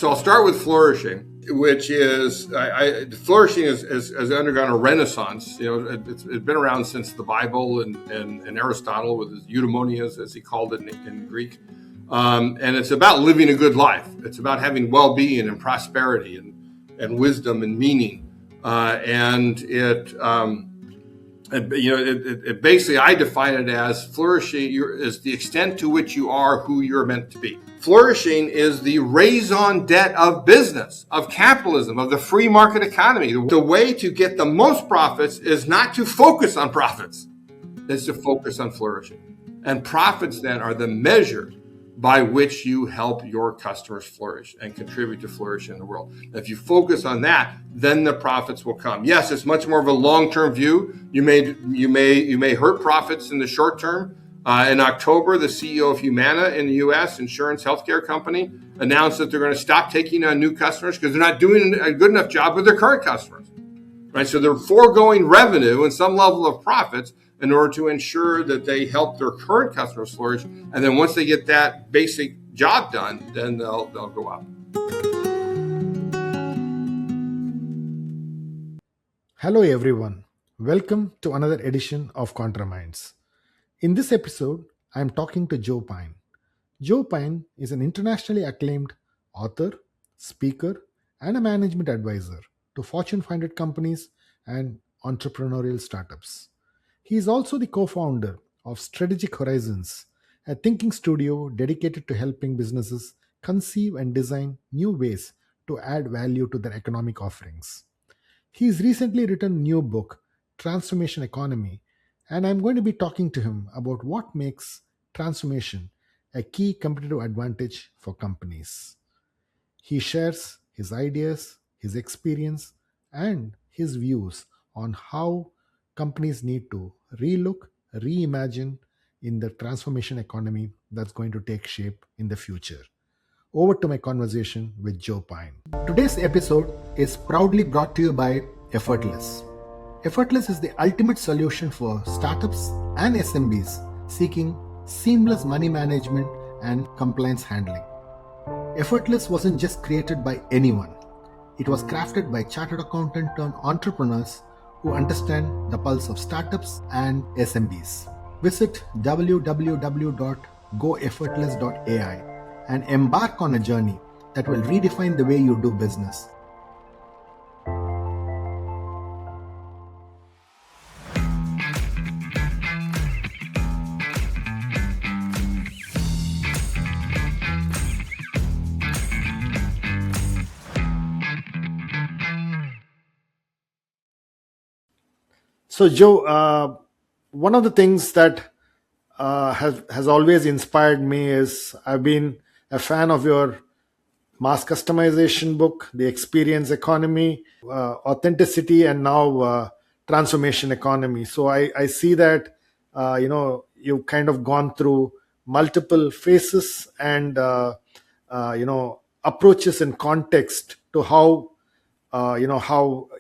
So I'll start with flourishing, which is flourishing has undergone a renaissance. It's been around since the Bible and Aristotle with his eudaimonias, as he called it in Greek. And it's about living a good life. It's about having well-being and prosperity and wisdom and meaning. It basically, I define it as flourishing is the extent to which you are who you're meant to be. Flourishing is the raison d'etre of business, of capitalism, of the free market economy. The way to get the most profits is not to focus on profits, it's to focus on flourishing. And profits then are the measure by which you help your customers flourish and contribute to flourish in the world. If you focus on that, then the profits will come. Yes, it's much more of a long-term view. You may hurt profits in the short term. In October, the CEO of Humana in the U.S., insurance healthcare company, announced that they're going to stop taking on new customers because they're not doing a good enough job with their current customers. Right? So they're foregoing revenue and some level of profits in order to ensure that they help their current customers flourish. And then once they get that basic job done, then they'll go up. Hello everyone. Welcome to another edition of ContraMinds. In this episode, I am talking to Joe Pine. Joe Pine is an internationally acclaimed author, speaker, and a management advisor to Fortune 500 companies and entrepreneurial startups. He is also the co-founder of Strategic Horizons, a thinking studio dedicated to helping businesses conceive and design new ways to add value to their economic offerings. He's recently written a new book, Transformation Economy, and I'm going to be talking to him about what makes transformation a key competitive advantage for companies. He shares his ideas, his experience, and his views on how companies need to relook, reimagine in the transformation economy that's going to take shape in the future. Over to my conversation with Joe Pine. Today's episode is proudly brought to you by Effortless. Effortless is the ultimate solution for startups and SMBs seeking seamless money management and compliance handling. Effortless wasn't just created by anyone. It was crafted by chartered accountant turned entrepreneurs who understand the pulse of startups and SMBs. Visit www.goeffortless.ai and embark on a journey that will redefine the way you do business. So, Joe, one of the things that has always inspired me is I've been a fan of your mass customization book, The Experience Economy, Authenticity, and now Transformation Economy. So I see that you've kind of gone through multiple phases and approaches and context to how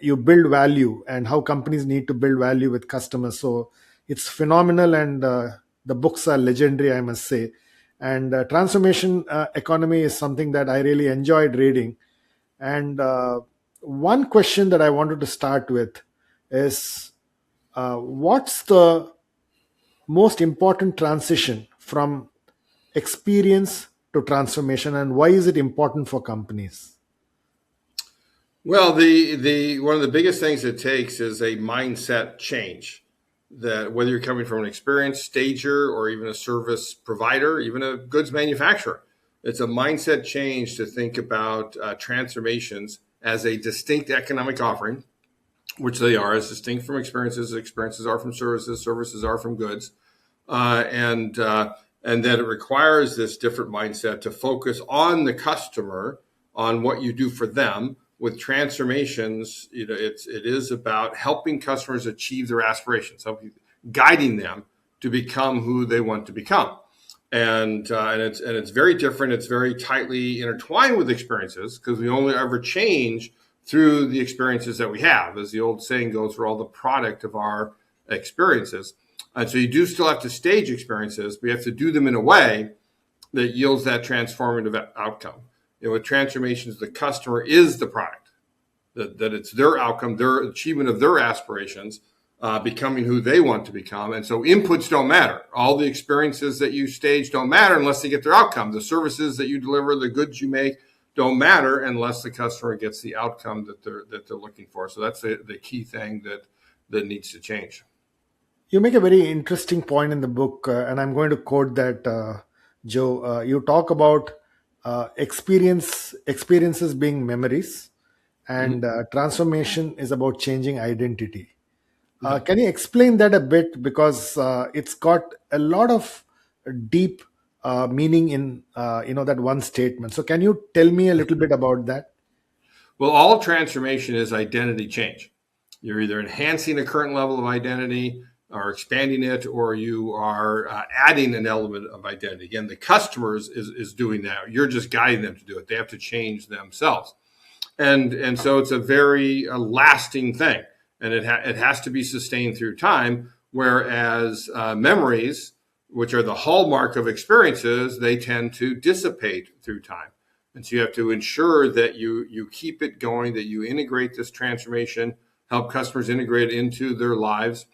you build value and how companies need to build value with customers. So it's phenomenal, and the books are legendary, I must say. And Transformation Economy is something that I really enjoyed reading. And one question that I wanted to start with is, what's the most important transition from experience to transformation, and why is it important for companies? Well, the one of the biggest things it takes is a mindset change. That whether you're coming from an experienced stager or even a service provider, even a goods manufacturer, it's a mindset change to think about transformations as a distinct economic offering, which they are, as distinct from experiences. Experiences are from services. Services are from goods, and that it requires this different mindset to focus on the customer, on what you do for them. With transformations, it is about helping customers achieve their aspirations, guiding them to become who they want to become, and it's very different. It's very tightly intertwined with experiences because we only ever change through the experiences that we have, as the old saying goes, we're all the product of our experiences, and so you do still have to stage experiences, but you have to do them in a way that yields that transformative outcome. With transformations, the customer is the product, that it's their outcome, their achievement of their aspirations, becoming who they want to become. And so inputs don't matter. All the experiences that you stage don't matter unless they get their outcome. The services that you deliver, the goods you make don't matter unless the customer gets the outcome that they're looking for. So that's the key thing that needs to change. You make a very interesting point in the book, and I'm going to quote that, Joe. You talk about experiences being memories, and transformation is about changing identity. Can you explain that a bit? Because it's got a lot of deep meaning in that one statement. So can you tell me a little bit about that? Well, all transformation is identity change. You're either enhancing a current level of identity or expanding it, or you are adding an element of identity. Again, the customer is doing that. You're just guiding them to do it. They have to change themselves. And so it's a very lasting thing. And it has to be sustained through time, whereas memories, which are the hallmark of experiences, they tend to dissipate through time. And so you have to ensure that you keep it going, that you integrate this transformation, help customers integrate it into their lives,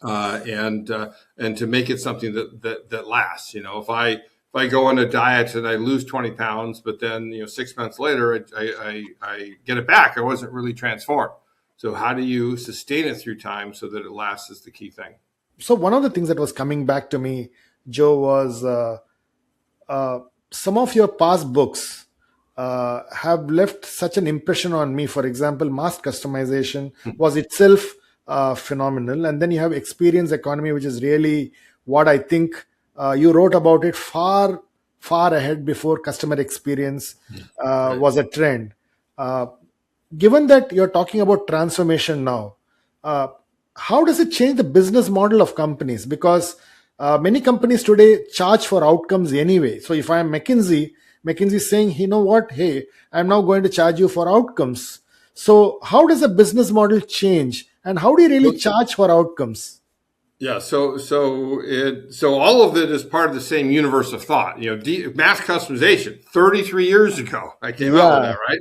and to make it something that lasts. If I go on a diet and I lose 20 pounds, but then 6 months later I get it back, I wasn't really transformed. So how do you sustain it through time so that it lasts is the key thing. So one of the things that was coming back to me, Joe, was some of your past books have left such an impression on me. For example, mass customization was itself phenomenal. And then you have experience economy, which is really what I think you wrote about it far ahead before customer experience was a trend. Given that you're talking about transformation now, how does it change the business model of companies? Because many companies today charge for outcomes anyway. So if I'm McKinsey is saying, you know what, hey, I'm now going to charge you for outcomes. So how does a business model change? And how do you really charge for outcomes? Yeah, so all of it is part of the same universe of thought. Mass customization, 33 years ago, I came out with that, right?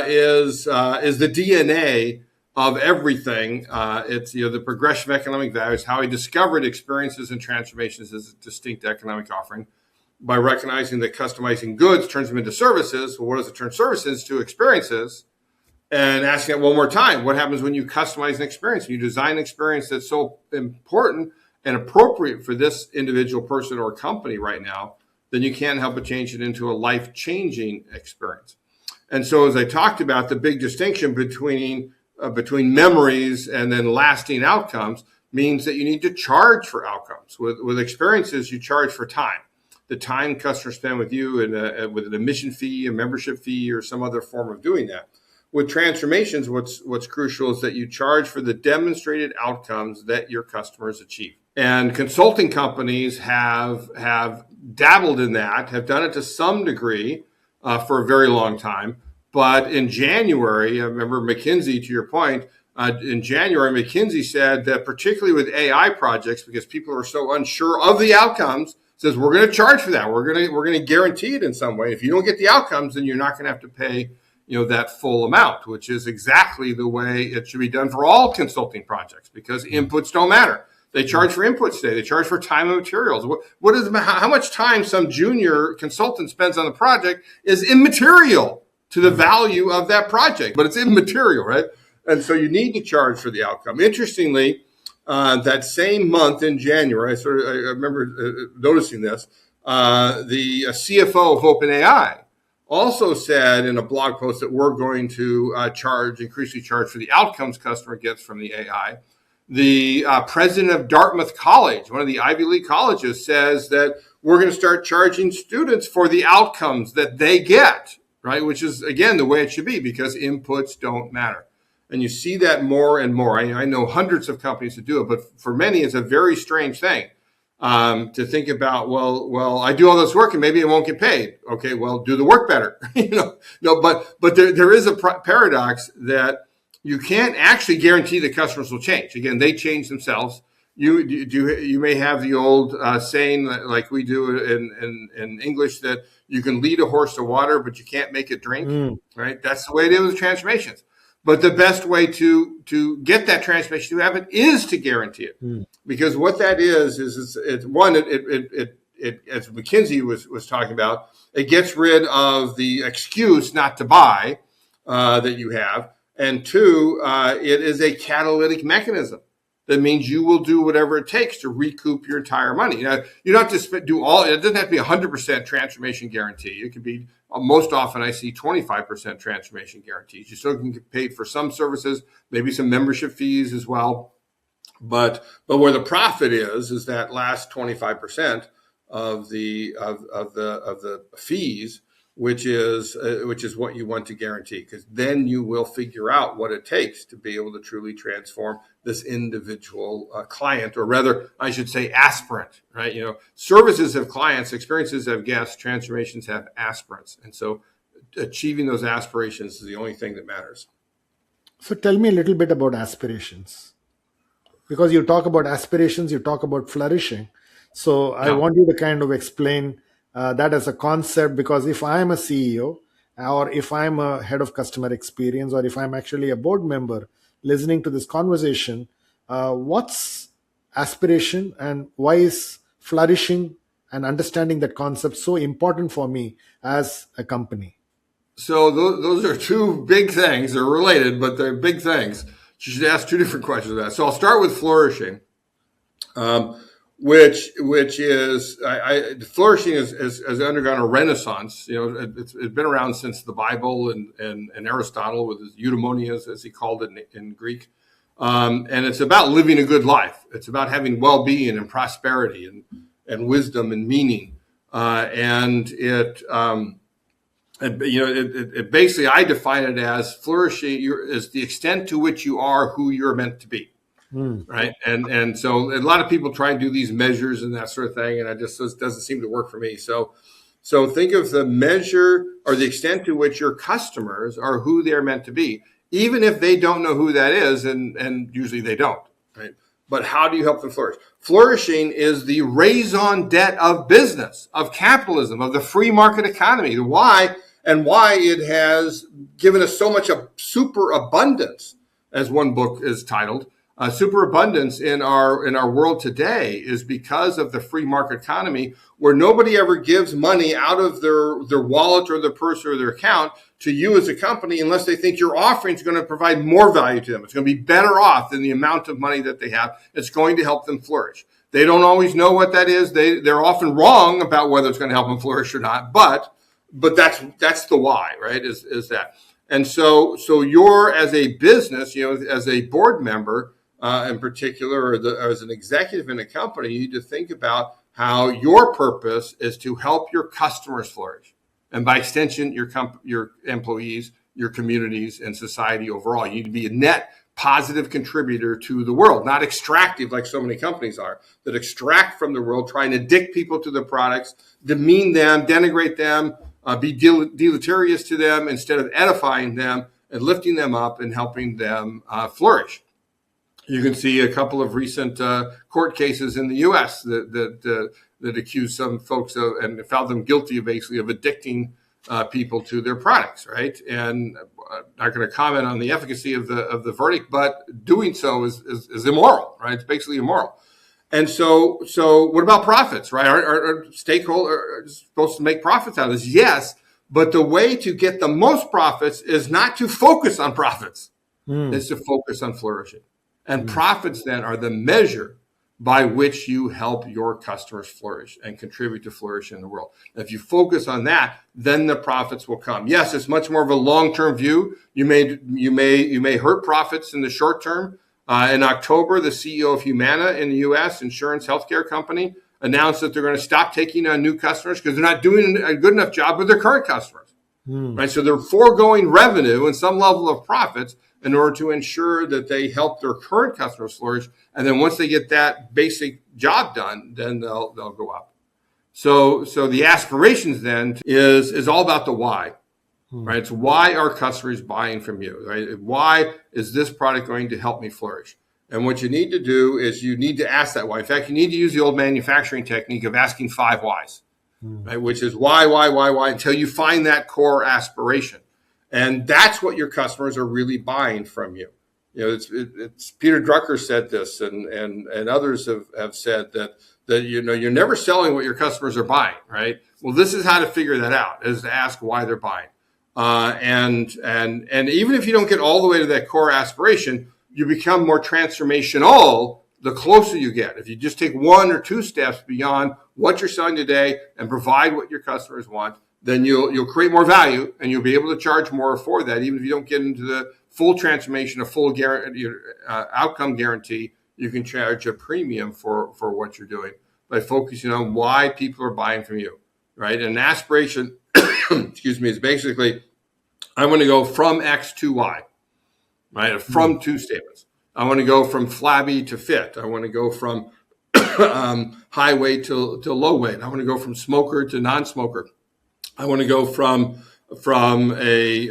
Is the DNA of everything. It's the progression of economic values, how he discovered experiences and transformations as a distinct economic offering by recognizing that customizing goods turns them into services. Well, what does it turn services to? Experiences. And asking it one more time, what happens when you customize an experience? You design an experience that's so important and appropriate for this individual person or company right now, then you can't help but change it into a life-changing experience. And so, as I talked about, the big distinction between memories and then lasting outcomes means that you need to charge for outcomes. With experiences, you charge for time. The time customers spend with you with an admission fee, a membership fee, or some other form of doing that. With transformations, what's crucial is that you charge for the demonstrated outcomes that your customers achieve. And consulting companies have dabbled in that, have done it to some degree for a very long time. But in January, I remember McKinsey, to your point, in January, McKinsey said that particularly with AI projects, because people are so unsure of the outcomes, says we're going to charge for that. We're going to guarantee it in some way. If you don't get the outcomes, then you're not going to have to pay that full amount, which is exactly the way it should be done for all consulting projects, because inputs don't matter. They charge for inputs today. They charge for time and materials. How much time some junior consultant spends on the project is immaterial to the value of that project, but it's immaterial, right? And so you need to charge for the outcome. Interestingly, that same month in January, I remember noticing this, the CFO of OpenAI also said in a blog post that we're going to increasingly charge for the outcomes customer gets from the AI. The president of Dartmouth College, one of the Ivy League colleges, says that we're going to start charging students for the outcomes that they get, right? Which is, again, the way it should be, because inputs don't matter. And you see that more and more. I know hundreds of companies that do it, but for many, it's a very strange thing to think about, well, I do all this work and maybe I won't get paid. Okay, well, do the work better. But there is a paradox that you can't actually guarantee that customers will change. Again, they change themselves. you may have the old saying like we do in English that you can lead a horse to water, but you can't make it drink. Right? That's the way it is with transformations. But the best way to get that transformation to happen is to guarantee it, because what that is it's one it as McKinsey was talking about, it gets rid of the excuse not to buy that you have, and two, it is a catalytic mechanism. That means you will do whatever it takes to recoup your entire money. Now, you don't have to do all. It doesn't have to be 100% transformation guarantee. It can be, most often I see 25% transformation guarantees. You still can get paid for some services, maybe some membership fees as well. But where the profit is that last 25% of the fees, which is what you want to guarantee, because then you will figure out what it takes to be able to truly transform this individual client, or rather, I should say, aspirant. Right? Services have clients, experiences have guests, transformations have aspirants, and so achieving those aspirations is the only thing that matters. So tell me a little bit about aspirations, because you talk about aspirations, you talk about flourishing. So I want you to kind of explain that as a concept, because if I'm a CEO, or if I'm a head of customer experience, or if I'm actually a board member listening to this conversation, what's aspiration and why is flourishing and understanding that concept so important for me as a company? So those are two big things. They're related, but they're big things. You should ask two different questions about that. So I'll start with flourishing. Which is flourishing has undergone a renaissance. It's been around since the Bible and Aristotle with his eudaimonias, as he called it in Greek, and it's about living a good life. It's about having well-being and prosperity and wisdom and meaning, and it basically, I define it as flourishing is the extent to which you are who you're meant to be. Right. And so a lot of people try and do these measures and that sort of thing. And it doesn't seem to work for me. So think of the measure or the extent to which your customers are who they're meant to be, even if they don't know who that is. And usually they don't. Right. But how do you help them flourish? Flourishing is the raison d'etre of business, of capitalism, of the free market economy. Why it has given us so much of superabundance, as one book is titled. Superabundance in our world today is because of the free market economy, where nobody ever gives money out of their wallet or their purse or their account to you as a company unless they think your offering is going to provide more value to them. It's going to be better off than the amount of money that they have. It's going to help them flourish. They don't always know what that is. They're often wrong about whether it's going to help them flourish or not. But that's the why, right? Is that. And so you're, as a business, as a board member, in particular, or as an executive in a company, you need to think about how your purpose is to help your customers flourish, and by extension, your employees, your communities, and society overall. You need to be a net positive contributor to the world, not extractive like so many companies are, that extract from the world, trying to addict people to their products, demean them, denigrate them, be deleterious to them instead of edifying them and lifting them up and helping them flourish. You can see a couple of recent court cases in the U.S. that accused some folks of and found them guilty of basically of addicting people to their products, right? And I'm not going to comment on the efficacy of the verdict, but doing so is immoral, right? It's basically immoral. And so what about profits, right? Our stakeholders are supposed to make profits out of this, yes, but the way to get the most profits is not to focus on profits; it's to focus on flourishing. And profits then are the measure by which you help your customers flourish and contribute to flourish in the world. If you focus on that, then the profits will come. Yes, it's much more of a long-term view. You may hurt profits in the short term. In October, the CEO of Humana in the U.S., insurance healthcare company, announced that they're going to stop taking on new customers because they're not doing a good enough job with their current customers. Right? So they're foregoing revenue and some level of profits in order to ensure that they help their current customers flourish. And then once they get that basic job done, then they'll go up. So the aspirations then is all about the why, right? It's why are customers buying from you, right? Why is this product going to help me flourish? And what you need to do is you need to ask that why. In fact, you need to use the old manufacturing technique of asking 5 whys, right? Which is why, until you find that core aspiration. And that's what your customers are really buying from you. It's Peter Drucker said this, and others have said that you're never selling what your customers are buying, right? Well, this is how to figure that out, is to ask why they're buying. And even if you don't get all the way to that core aspiration, you become more transformational the closer you get. If you just take 1 or 2 steps beyond what you're selling today and provide what your customers want, then you'll create more value, and you'll be able to charge more for that. Even if you don't get into the full transformation, a full outcome guarantee, you can charge a premium for what you're doing by focusing on why people are buying from you, right? And aspiration, excuse me, is basically, I want to go from X to Y, right? From 2 statements. I want to go from flabby to fit. I want to go from high weight to low weight. I want to go from smoker to non-smoker. I want to go from a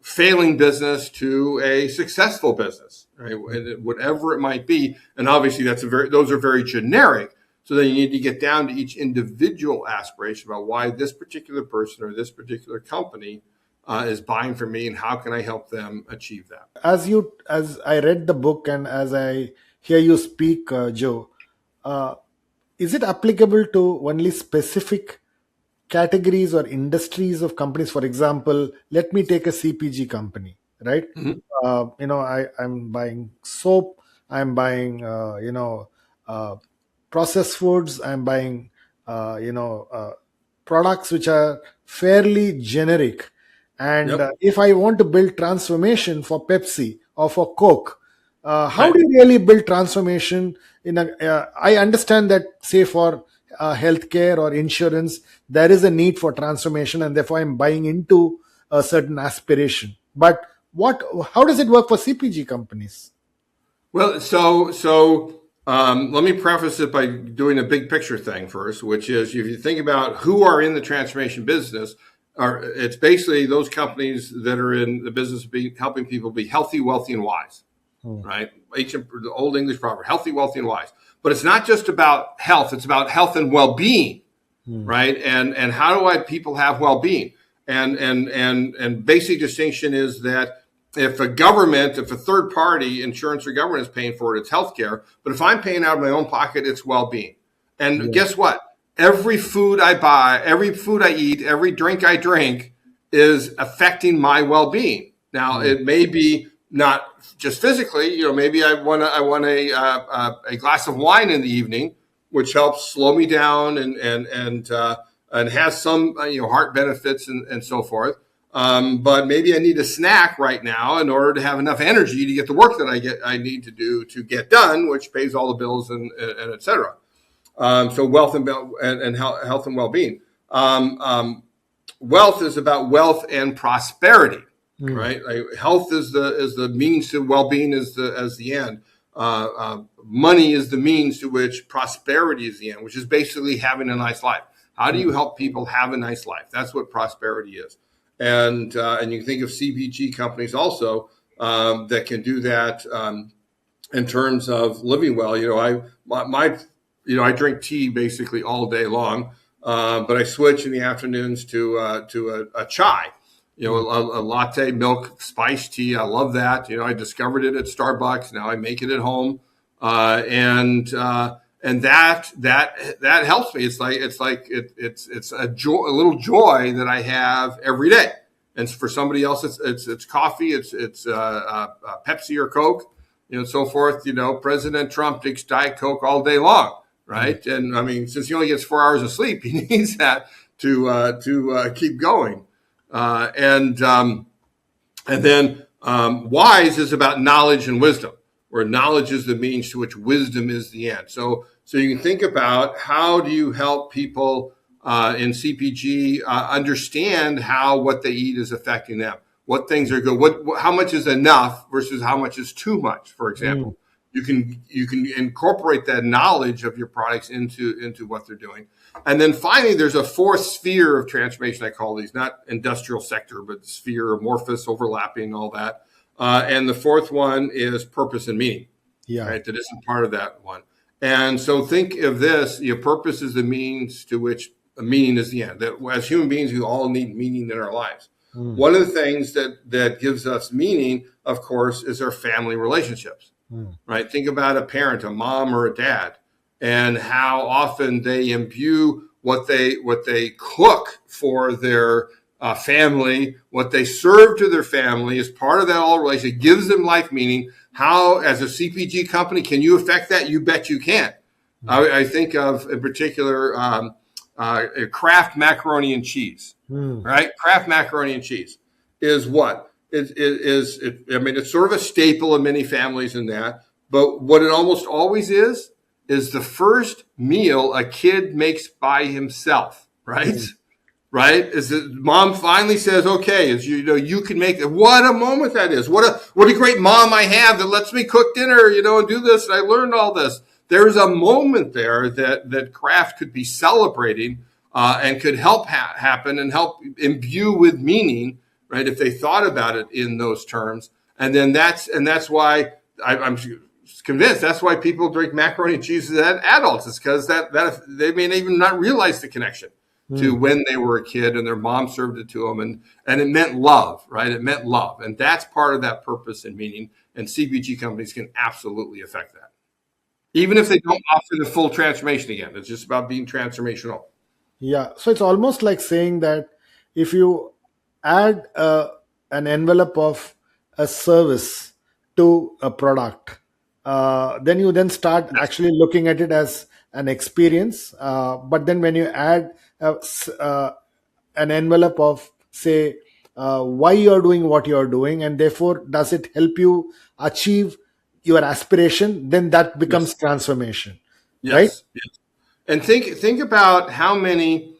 failing business to a successful business, right? Whatever it might be. And obviously those are very generic. So then you need to get down to each individual aspiration about why this particular person or this particular company is buying from me, and how can I help them achieve that? As I read the book and as I hear you speak, Joe, is it applicable to only specific categories or industries of companies? For example, let me take a CPG company, right? I'm buying soap, I'm buying processed foods, I'm buying products which are fairly generic. And Yep. if I want to build transformation for Pepsi or for Coke, how Right. do you really build transformation I understand that, say, for healthcare or insurance, there is a need for transformation, and therefore I'm buying into a certain aspiration. But how does it work for CPG companies? Well, let me preface it by doing a big picture thing first, which is, if you think about who are in the transformation business, it's basically those companies that are in the business of helping people be healthy, wealthy, and wise, right? The old English proverb, healthy, wealthy, and wise. But it's not just about health; it's about health and well-being, right? And how do people have well-being? And basic distinction is that if a third party, insurance or government is paying for it, it's healthcare. But if I'm paying out of my own pocket, it's well-being. And guess what? Every food I buy, every food I eat, every drink I drink is affecting my well-being. Now, it may be not just physically. Maybe I want a glass of wine in the evening, which helps slow me down and has some heart benefits and so forth. But maybe I need a snack right now in order to have enough energy to get the work that I need to do to get done, which pays all the bills and et cetera. So wealth and health and well-being. Wealth is about wealth and prosperity, right? Health is the means to well-being as the end. Money is the means to which prosperity is the end, which is basically having a nice life. How do you help people have a nice life? That's what prosperity is. And you can think of CPG companies also that can do that in terms of living well. I drink tea basically all day long, but I switch in the afternoons to a chai, a latte milk spiced tea. I love that. I discovered it at Starbucks. Now I make it at home, and that helps me. It's a joy, a little joy that I have every day. And for somebody else, it's coffee, it's Pepsi or Coke, so forth. President Trump drinks Diet Coke all day long. Right. And I mean, since he only gets 4 hours of sleep, he needs that to keep going. And then wise is about knowledge and wisdom, where knowledge is the means to which wisdom is the end. So you can think about, how do you help people in CPG understand how what they eat is affecting them? What things are good? How much is enough versus how much is too much, for example. You can incorporate that knowledge of your products into what they're doing. And then finally, there's a fourth sphere of transformation. I call these, not industrial sector, but sphere, amorphous, overlapping, all that. And the fourth one is purpose and meaning, Yeah. right? That isn't part of that one. And so think of this, your purpose is the means to which a meaning is the end. That as human beings, we all need meaning in our lives. One of the things that gives us meaning, of course, is our family relationships, right? Think about a parent, a mom or a dad, and how often they imbue what they cook for their family, what they serve to their family is part of that all relationship. It gives them life meaning. How, as a CPG company, can you affect that? You bet you can. I think of, in particular, Kraft macaroni and cheese, right? Kraft macaroni and cheese is what? I mean, it's sort of a staple in many families in that. But what it almost always is the first meal a kid makes by himself, right? Right? Is that mom finally says, okay, as you can make it. What a moment that is. What a great mom I have that lets me cook dinner, and do this. And I learned all this. There's a moment there that Kraft could be celebrating and could help happen and help imbue with meaning, right? If they thought about it in those terms. And then that's why I'm convinced that's why people drink macaroni and cheese as adults. It's because that they may even not realize the connection to when they were a kid and their mom served it to them. And it meant love, right? It meant love. And that's part of that purpose and meaning. And CPG companies can absolutely affect that. Even if they don't offer the full transformation again, it's just about being transformational. Yeah. So it's almost like saying that if you add an envelope of a service to a product, then you then start actually looking at it as an experience. But then when you add an envelope of, say, why you're doing what you're doing, and therefore does it help you achieve your aspiration, then that becomes transformation, right? Yes. And think about how many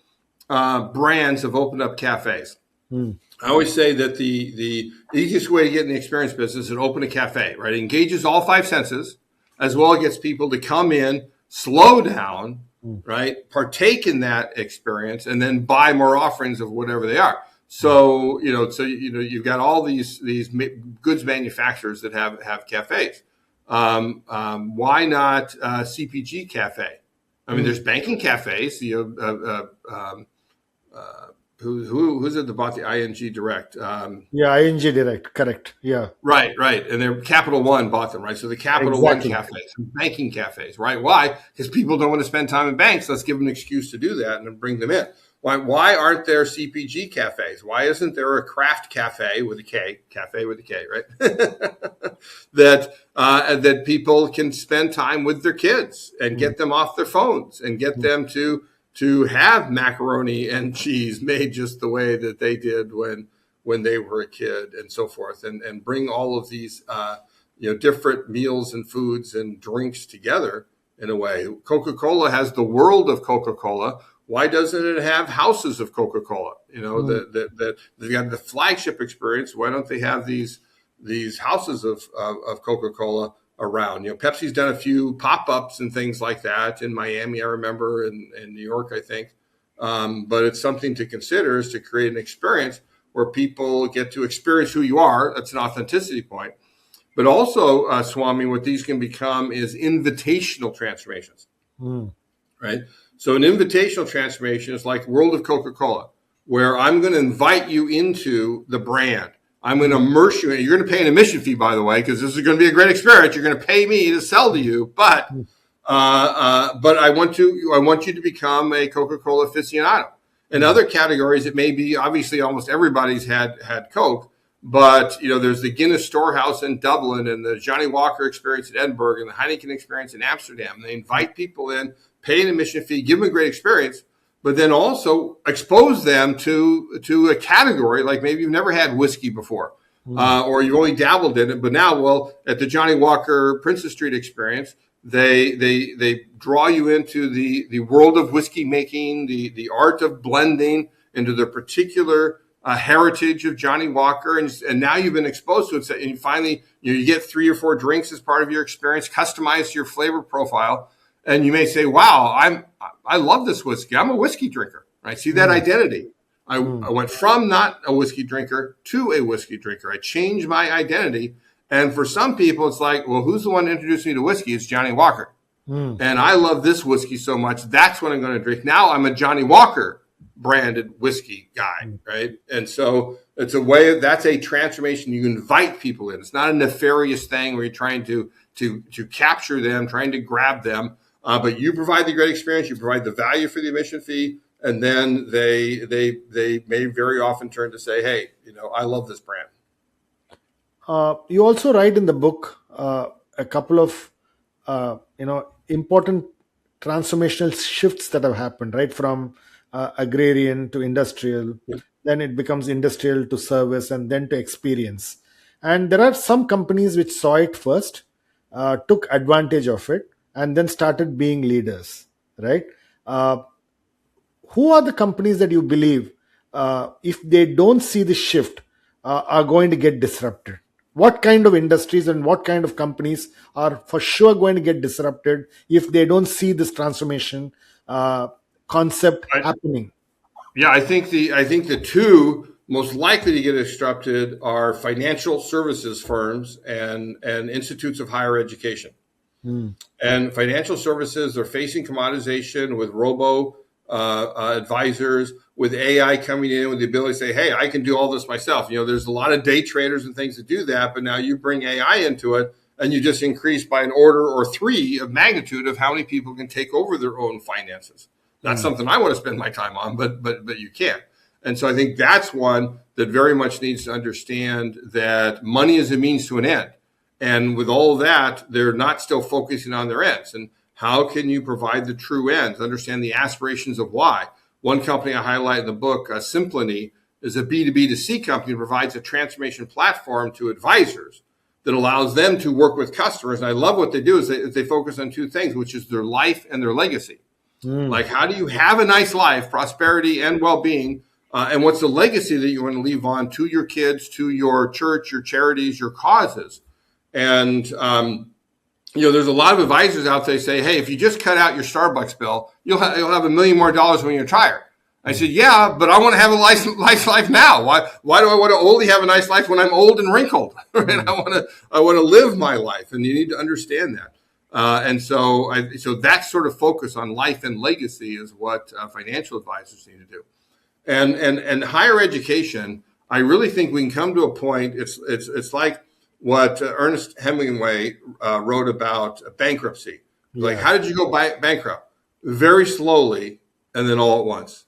brands have opened up cafes. I always say that the easiest way to get in the experience business is to open a cafe, right? It engages all five senses, as well as gets people to come in, slow down, right? Partake in that experience, and then buy more offerings of whatever they are. So you've got all these goods manufacturers that have cafes. Why not CPG cafe? I mean, there's banking cafes. Who's it that bought the ING Direct? Yeah, ING Direct, correct. Yeah. Right. And then Capital One bought them, right? So the Capital Exactly. One cafes, banking cafes, right? Why? Because people don't want to spend time in banks. Let's give them an excuse to do that and then bring them in. Why aren't there CPG cafes? Why isn't there a craft cafe with a K, right? that people can spend time with their kids and get them off their phones and get them to have macaroni and cheese made just the way that they did when they were a kid and so forth, and bring all of these different meals and foods and drinks together in a way. Coca-Cola has the world of Coca-Cola. Why doesn't it have houses of Coca-Cola? That they've got the flagship experience. Why don't they have these houses of Coca-Cola around? Pepsi's done a few pop-ups and things like that in Miami, I remember, in New York, I think. But it's something to consider, is to create an experience where people get to experience who you are. That's an authenticity point. But also, Swami, what these can become is invitational transformations, right? So an invitational transformation is like World of Coca-Cola, where I'm going to invite you into the brand. I'm going to immerse you. You're going to pay an admission fee, by the way, because this is going to be a great experience. You're going to pay me to sell to you, but I want you to become a Coca-Cola aficionado. In other categories, it may be, obviously almost everybody's had Coke, but there's the Guinness Storehouse in Dublin and the Johnny Walker experience in Edinburgh and the Heineken experience in Amsterdam. They invite people in, pay an admission fee, give them a great experience, but then also expose them to a category, like maybe you've never had whiskey before, or you've only dabbled in it. But now, at the Johnny Walker Princess Street experience, they draw you into the world of whiskey making, the art of blending, into the particular heritage of Johnny Walker, and now you've been exposed to it. And you finally, you get 3 or 4 drinks as part of your experience, customized to your flavor profile. And you may say, wow, I love this whiskey. I'm a whiskey drinker. Right? See that identity. I went from not a whiskey drinker to a whiskey drinker. I changed my identity. And for some people, it's like, well, who's the one that introduced me to whiskey? It's Johnny Walker. And I love this whiskey so much. That's what I'm going to drink. Now I'm a Johnny Walker branded whiskey guy, right? And so it's a way, that's a transformation you invite people in. It's not a nefarious thing where you're trying to capture them, trying to grab them. But you provide the great experience, you provide the value for the admission fee, and then they may very often turn to say, hey, I love this brand. You also write in the book a couple of important transformational shifts that have happened, right? From agrarian to industrial, then it becomes industrial to service, and then to experience. And there are some companies which saw it first, took advantage of it, and then started being leaders, right? Who are the companies that you believe, if they don't see the shift, are going to get disrupted? What kind of industries and what kind of companies are for sure going to get disrupted if they don't see this transformation concept happening? Yeah, I think the two most likely to get disrupted are financial services firms and institutes of higher education. And financial services are facing commoditization with robo advisors, with AI coming in with the ability to say, hey, I can do all this myself. There's a lot of day traders and things that do that, but now you bring AI into it and you just increase by an order or 3 of magnitude of how many people can take over their own finances. Not something I want to spend my time on, but you can. And so I think that's one that very much needs to understand that money is a means to an end. And with all of that, they're not still focusing on their ends. And how can you provide the true ends, understand the aspirations of why? One company I highlight in the book, Simplony, is a B2B2C company that provides a transformation platform to advisors that allows them to work with customers. And I love what they do is they focus on 2 things, which is their life and their legacy. Like, how do you have a nice life, prosperity and well-being, and what's the legacy that you want to leave on to your kids, to your church, your charities, your causes? And there's a lot of advisors out there say, hey, if you just cut out your Starbucks bill, you'll have $1 million more when you retire. I said, yeah, but I want to have a nice life now. Why do I want to only have a nice life when I'm old and wrinkled? Right? I want to live my life, and you need to understand that. And so that sort of focus on life and legacy is what financial advisors need to do. And higher education, I really think we can come to a point. It's like what Ernest Hemingway wrote about bankruptcy. Like, how did you go bankrupt? Very slowly and then all at once,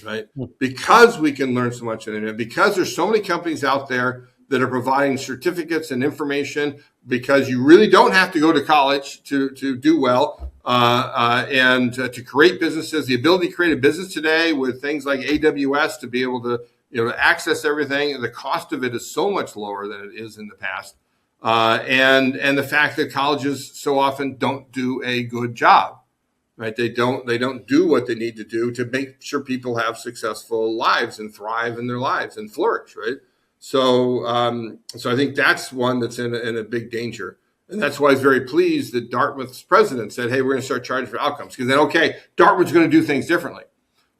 right? Because we can learn so much on the internet, because there's so many companies out there that are providing certificates and information, because you really don't have to go to college to do well and to create businesses. The ability to create a business today with things like AWS to be able to to access everything. The cost of it is so much lower than it is in the past, and the fact that colleges so often don't do a good job, right? They don't do what they need to do to make sure people have successful lives and thrive in their lives and flourish, right? So I think that's one that's in a big danger. And that's why I was very pleased that Dartmouth's president said, hey, we're going to start charging for outcomes. Because then, okay, Dartmouth's going to do things differently.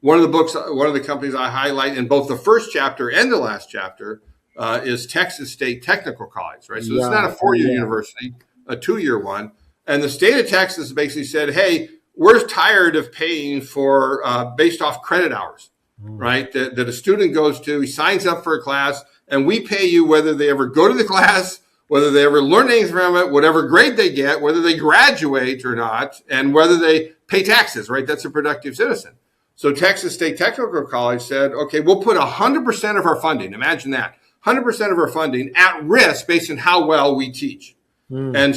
One of the companies I highlight in both the first chapter and the last chapter is Texas State Technical College, right? So it's not a 4-year university, a 2-year one. And the state of Texas basically said, hey, we're tired of paying for based off credit hours, right? That a student goes to, he signs up for a class, and we pay you whether they ever go to the class, whether they ever learn anything from it, whatever grade they get, whether they graduate or not, and whether they pay taxes, right? That's a productive citizen. So Texas State Technical College said, okay, we'll put 100% of our funding, imagine that, 100% of our funding at risk based on how well we teach. And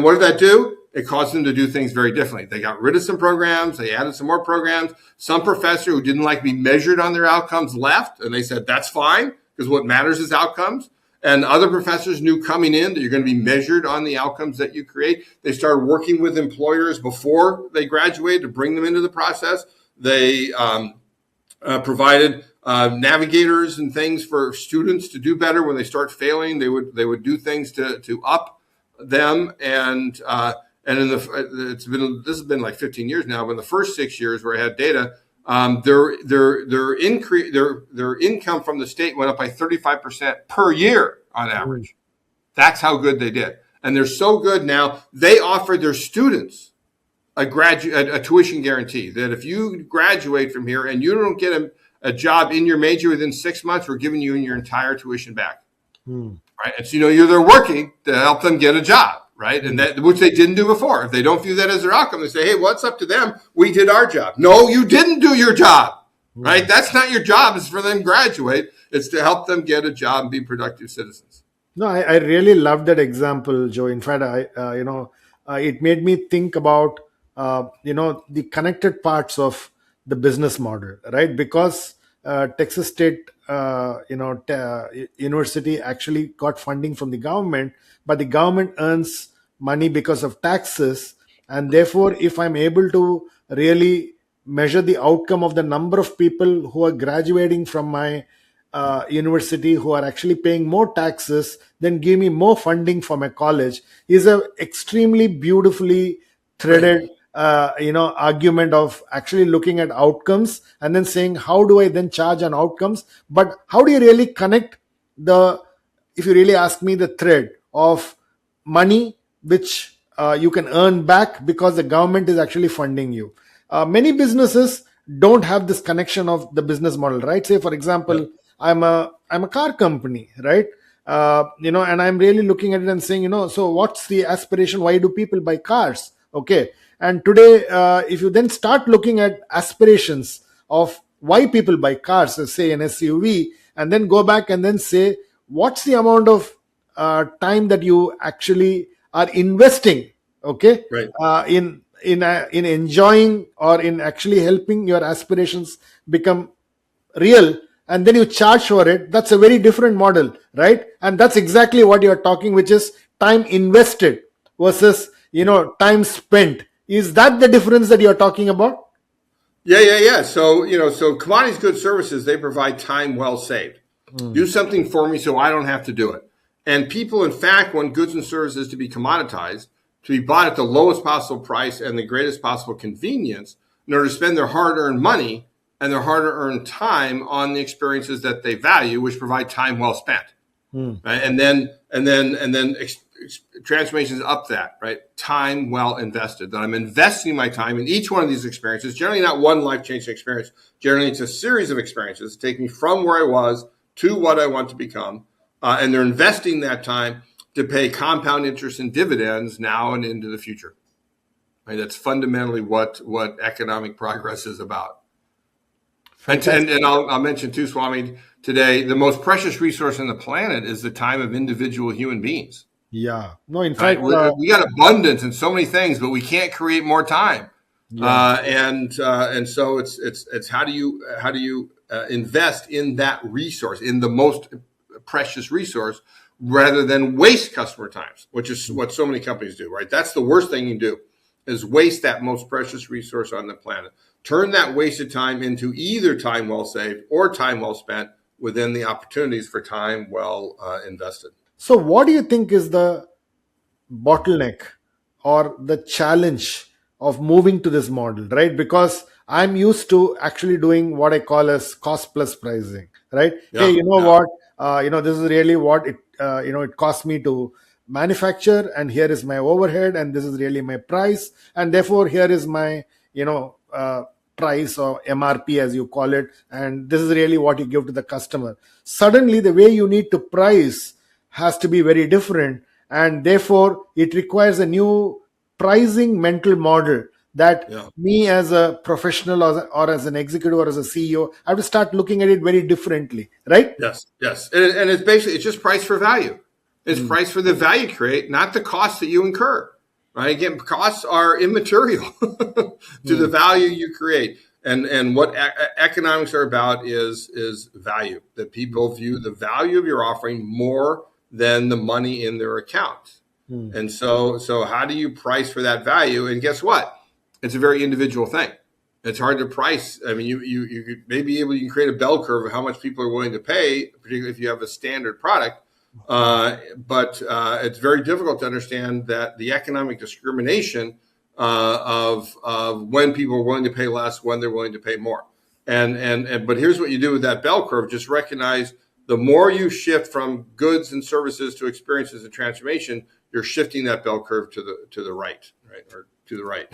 what did that do? It caused them to do things very differently. They got rid of some programs. They added some more programs. Some professor who didn't like to be measured on their outcomes left, and they said, that's fine, because what matters is outcomes. And other professors knew coming in that you're going to be measured on the outcomes that you create. They started working with employers before they graduated to bring them into the process. They provided navigators and things for students to do better when they start failing. They would do things to up them. And this has been like 15 years now. But in the first 6 years where I had data, their income from the state went up by 35% per year on Mm. average. That's how good they did. And they're so good now, they offer their students a tuition guarantee that if you graduate from here and you don't get a job in your major within 6 months, we're giving you your entire tuition back. Mm. Right. And so, they're working to help them get a job. Right. And that, which they didn't do before. If they don't view that as their outcome, they say, hey, what's up to them? We did our job. No, you didn't do your job. Right. That's not your job. It's for them to graduate. It's to help them get a job and be productive citizens. No, I really love that example, Joe. In fact, it made me think about the connected parts of the business model, right? Because Texas State University actually got funding from the government, but the government earns money because of taxes, and therefore, if I'm able to really measure the outcome of the number of people who are graduating from my university who are actually paying more taxes, then give me more funding for my college, is a extremely beautifully threaded argument of actually looking at outcomes and then saying how do I then charge on outcomes, but how do you really connect the, if you really ask me, the thread of money which you can earn back because the government is actually funding you. Many businesses don't have this connection of the business model, right? Say for example, Yep. I'm a car company, right? And I'm really looking at it and saying, so what's the aspiration? Why do people buy cars? Okay. And today, if you then start looking at aspirations of why people buy cars, say an SUV, and then go back and then say, what's the amount of time that you actually are investing, okay, Right. in enjoying or in actually helping your aspirations become real, and then you charge for it. That's a very different model, right? And that's exactly what you're talking, which is time invested versus time spent. Is that the difference that you're talking about? Yeah. So commodities, goods, services, they provide time well saved. Do something for me so I don't have to do it. And people, in fact, want goods and services to be commoditized, to be bought at the lowest possible price and the greatest possible convenience in order to spend their hard-earned money and their hard-earned time on the experiences that they value, which provide time well spent. Right? And then transformations up that, right? Time well invested. That I'm investing my time in each one of these experiences. Generally, not one life-changing experience. Generally, it's a series of experiences that take me from where I was to what I want to become. And they're investing that time to pay compound interest and dividends now and into the future. Right? That's fundamentally what economic progress is about. And I'll mention too, Swami, today, the most precious resource on the planet is the time of individual human beings. Yeah. No, in Right? fact, We got abundance in so many things, but we can't create more time. yeah. And so it's how do you invest in that resource, in the most precious resource, rather than waste customer times, which is what so many companies do, right? That's the worst thing you do, is waste that most precious resource on the planet. Turn that wasted time into either time well saved or time well spent within the opportunities for time well invested. So what do you think is the bottleneck or the challenge of moving to this model, right? Because I'm used to actually doing what I call as cost plus pricing, right? Hey, Yeah, you know yeah, what? This is really what it costs me to manufacture, and here is my overhead, and this is really my price, and therefore here is my price or MRP as you call it, and this is really what you give to the customer. Suddenly, the way you need to price has to be very different, and therefore it requires a new pricing mental model that yeah. me as a professional or as an executive or as a CEO, I have to start looking at it very differently, right? Yes. And it's just price for value. It's price for the value you create, not the cost that you incur. Right? Again, costs are immaterial to the value you create. And what economics are about is value. That people view the value of your offering more than the money in their account. And so how do you price for that value? And guess what? It's a very individual thing. It's hard to price. I mean, you may be able, you can create a bell curve of how much people are willing to pay, particularly if you have a standard product. But it's very difficult to understand that the economic discrimination of when people are willing to pay less, when they're willing to pay more. And but here's what you do with that bell curve. Just recognize the more you shift from goods and services to experiences and transformation, you're shifting that bell curve to the right, or to the right,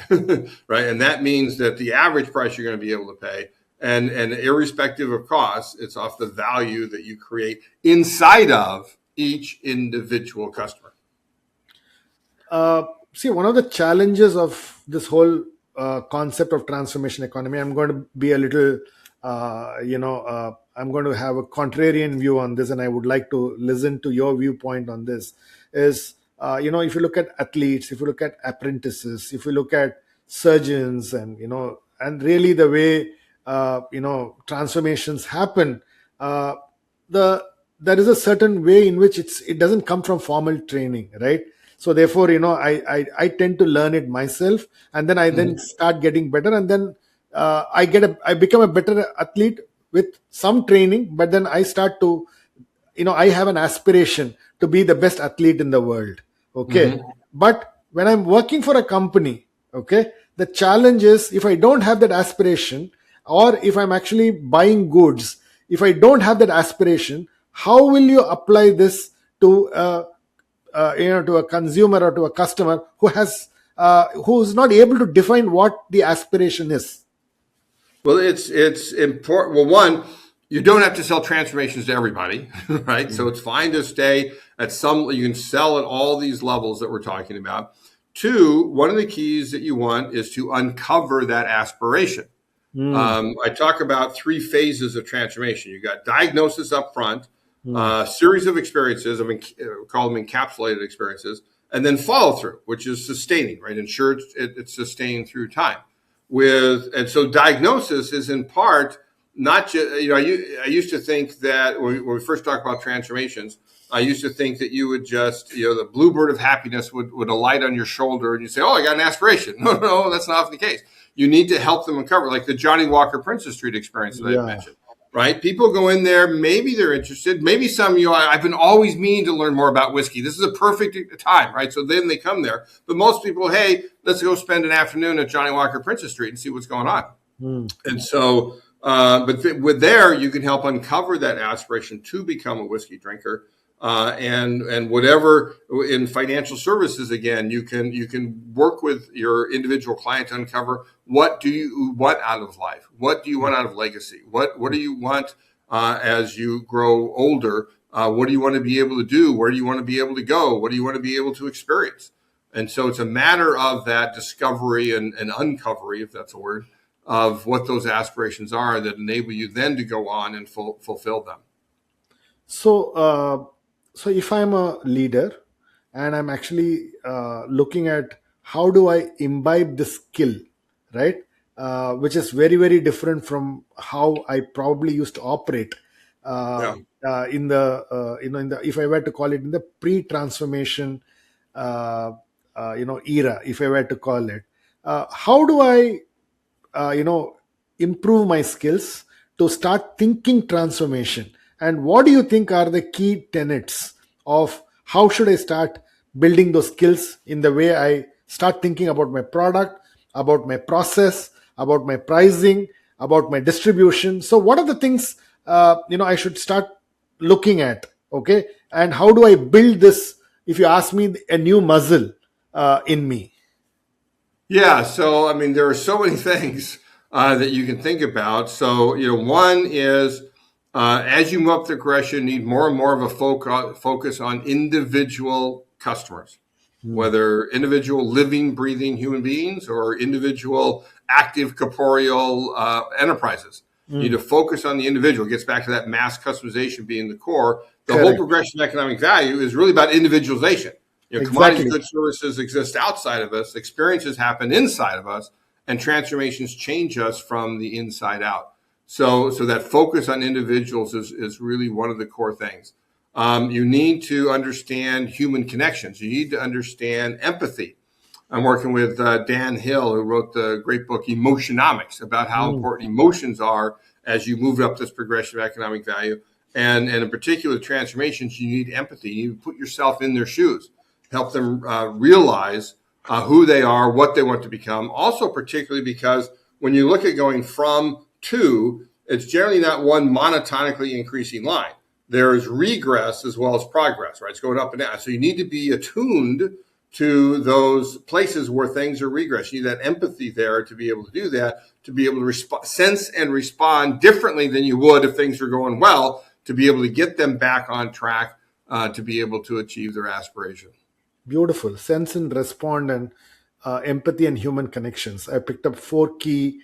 right. And that means that the average price you're going to be able to pay, and irrespective of cost, it's off the value that you create inside of each individual customer. See, one of the challenges of this whole concept of transformation economy, I'm going to be a little, I'm going to have a contrarian view on this, and I would like to listen to your viewpoint on this. Is if you look at athletes, if you look at apprentices, if you look at surgeons, and really the way transformations happen, the there is a certain way in which it doesn't come from formal training, right? So therefore, I tend to learn it myself, and then I then start getting better, and then I become a better athlete with some training. But then I start to, I have an aspiration to be the best athlete in the world. Okay. But when I'm working for a company, okay, the challenge is, if I don't have that aspiration, or if I'm actually buying goods, if I don't have that aspiration, how will you apply this to to a consumer or to a customer who's not able to define what the aspiration is? Well, it's important. Well, one, you don't have to sell transformations to everybody, right? So it's fine to stay at some. You can sell at all these levels that we're talking about. Two, one of the keys that you want is to uncover that aspiration. I talk about 3 phases of transformation. You got diagnosis up front, series of experiences, call them encapsulated experiences, and then follow through, which is sustaining, right? Ensure it's sustained through time. And so diagnosis is in part not just, I used to think that when we first talk about transformations, I used to think that you would just, the bluebird of happiness would alight on your shoulder and you say, oh, I got an aspiration. No, that's not often the case. You need to help them uncover, like the Johnny Walker Princess Street experience that I mentioned, right? People go in there, maybe they're interested, maybe some, I've been always meaning to learn more about whiskey. This is a perfect time, right? So then they come there. But most people, hey, let's go spend an afternoon at Johnny Walker Princess Street and see what's going on. And so, with there, you can help uncover that aspiration to become a whiskey drinker. And whatever in financial services, again, you can work with your individual client to uncover, what do you want out of life? What do you want out of legacy? What do you want as you grow older? What do you want to be able to do? Where do you want to be able to go? What do you want to be able to experience? And so it's a matter of that discovery and uncovery, if that's a word, of what those aspirations are that enable you then to go on and fulfill them. So if I'm a leader and I'm actually looking at how do I imbibe the skill, right? Which is very, very different from how I probably used to operate in the if I were to call it in the pre-transformation era, if I were to call it. How do I improve my skills to start thinking transformation? And what do you think are the key tenets of how should I start building those skills in the way I start thinking about my product, about my process, about my pricing, about my distribution? So what are the things I should start looking at? Okay, and how do I build this, if you ask me, a new muscle in me? Yeah, so I mean, there are so many things that you can think about. So one is, as you move up the progression, you need more and more of a focus on individual customers, whether individual living, breathing human beings or individual active corporeal enterprises. You need to focus on the individual. It gets back to that mass customization being the core. The whole progression of economic value is really about individualization. Commodities, goods, services exist outside of us. Experiences happen inside of us, and transformations change us from the inside out. So that focus on individuals is really one of the core things. You need to understand human connections. You need to understand empathy. I'm working with Dan Hill, who wrote the great book Emotionomics, about how important emotions are as you move up this progression of economic value. And in particular transformations, you need empathy. You need to put yourself in their shoes, help them realize who they are, what they want to become. Also, particularly because when you look at going from two, it's generally not one monotonically increasing line. There's regress as well as progress, right? It's going up and down. So you need to be attuned to those places where things are regress. You need that empathy there to be able to do that, to be able to sense and respond differently than you would if things were going well, to be able to get them back on track, to be able to achieve their aspiration. Beautiful. Sense and respond, and empathy and human connections. I picked up 4 key,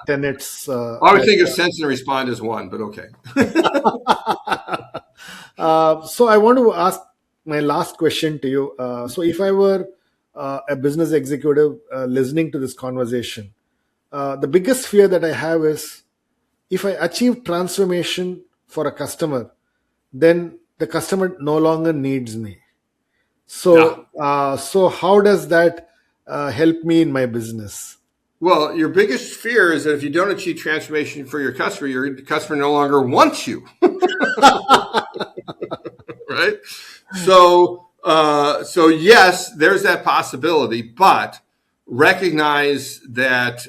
tenets. I always think of sense and respond as one, but okay. So I want to ask my last question to you. So if I were a business executive listening to this conversation, the biggest fear that I have is, if I achieve transformation for a customer, then the customer no longer needs me. So, so how does that help me in my business? Well, your biggest fear is that if you don't achieve transformation for your customer no longer wants you. Right? So yes, there's that possibility, but recognize that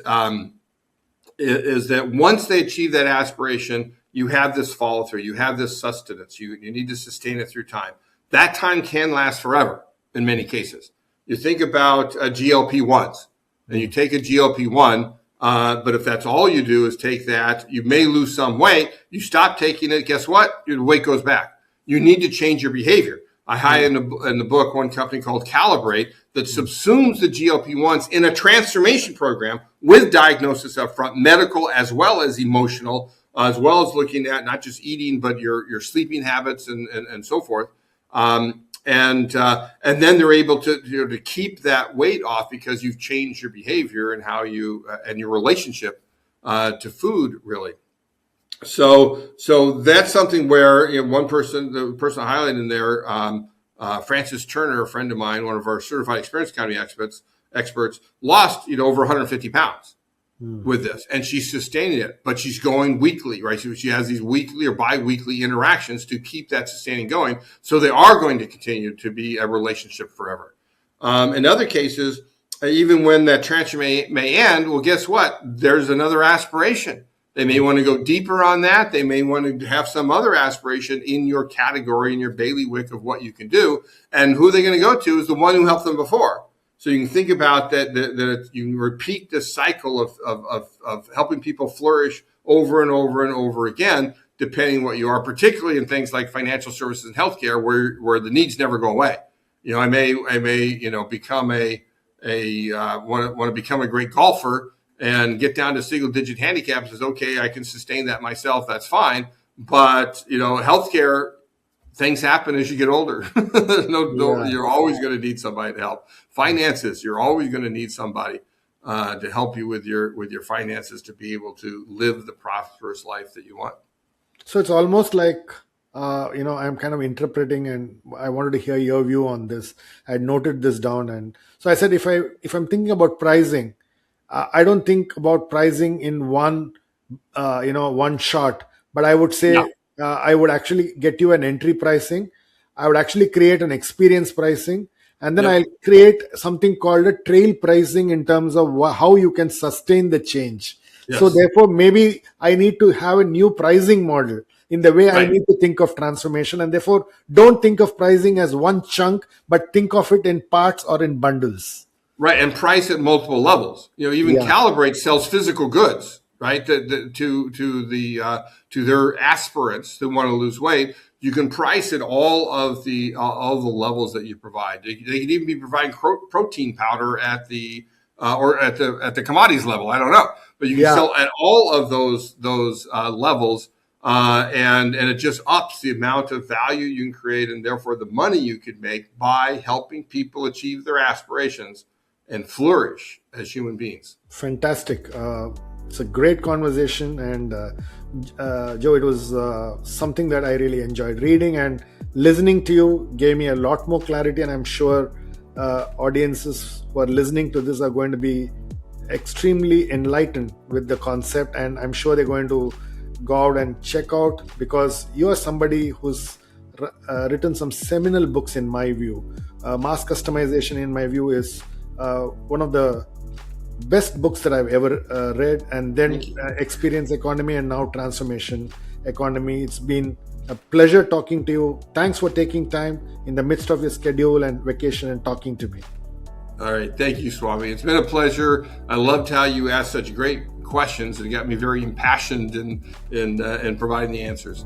is that once they achieve that aspiration, you have this follow through, you have this sustenance, you need to sustain it through time. That time can last forever in many cases. You think about GLP-1s, and you take a GLP-1, but if that's all you do is take that, you may lose some weight. You stop taking it, guess what? Your weight goes back. You need to change your behavior. I highlight in the book one company called Calibrate that subsumes the GLP-1s in a transformation program with diagnosis up front, medical as well as emotional, as well as looking at not just eating, but your sleeping habits and so forth. And then they're able to keep that weight off because you've changed your behavior and how you and your relationship to food, really. So that's something where the person I highlighted in there, Francis Turner, a friend of mine, one of our certified experience economy experts, lost over 150 pounds with this, and she's sustaining it, but she's going weekly, right? So she has these weekly or bi-weekly interactions to keep that sustaining going. So they are going to continue to be a relationship forever. In other cases, even when that transformation may end, well, guess what? There's another aspiration. They may want to go deeper on that. They may want to have some other aspiration in your category, in your bailiwick of what you can do. And who they're going to go to is the one who helped them before. So you can think about that you can repeat this cycle of helping people flourish over and over and over again, depending what you are, particularly in things like financial services and healthcare, where the needs never go away. I may become want to become a great golfer and get down to single digit handicaps. Is okay, I can sustain that myself, that's fine. But healthcare, things happen as you get older. You're always going to need somebody to help. Finances, you're always going to need somebody to help you with your finances to be able to live the prosperous life that you want. So it's almost like I'm kind of interpreting, and I wanted to hear your view on this. I noted this down, and so I said, if I'm thinking about pricing, I don't think about pricing in one shot, but I would say I would actually get you an entry pricing. I would actually create an experience pricing, and then I'll create something called a trail pricing in terms of how you can sustain the change. Yes. So therefore, maybe I need to have a new pricing model in the way I need to think of transformation, and therefore don't think of pricing as one chunk, but think of it in parts or in bundles. Right, and price at multiple levels. Calibrate sells physical goods, right? To their aspirants who want to lose weight. You can price at all of the levels that you provide. They can even be providing protein powder at the commodities level. I don't know, but you can sell at all of those levels, and it just ups the amount of value you can create, and therefore the money you could make by helping people achieve their aspirations and flourish as human beings. Fantastic. It's a great conversation, and Joe, it was something that I really enjoyed reading, and listening to you gave me a lot more clarity, and I'm sure audiences who are listening to this are going to be extremely enlightened with the concept, and I'm sure they're going to go out and check out, because you are somebody who's written some seminal books in my view. Mass customization, in my view, is one of the best books that I've ever read. And then Thank you. Experience Economy, and now Transformation Economy. It's been a pleasure talking to you. Thanks for taking time in the midst of your schedule and vacation and talking to me. All right. Thank you, Swami. It's been a pleasure. I loved how you asked such great questions, and it got me very impassioned in providing the answers.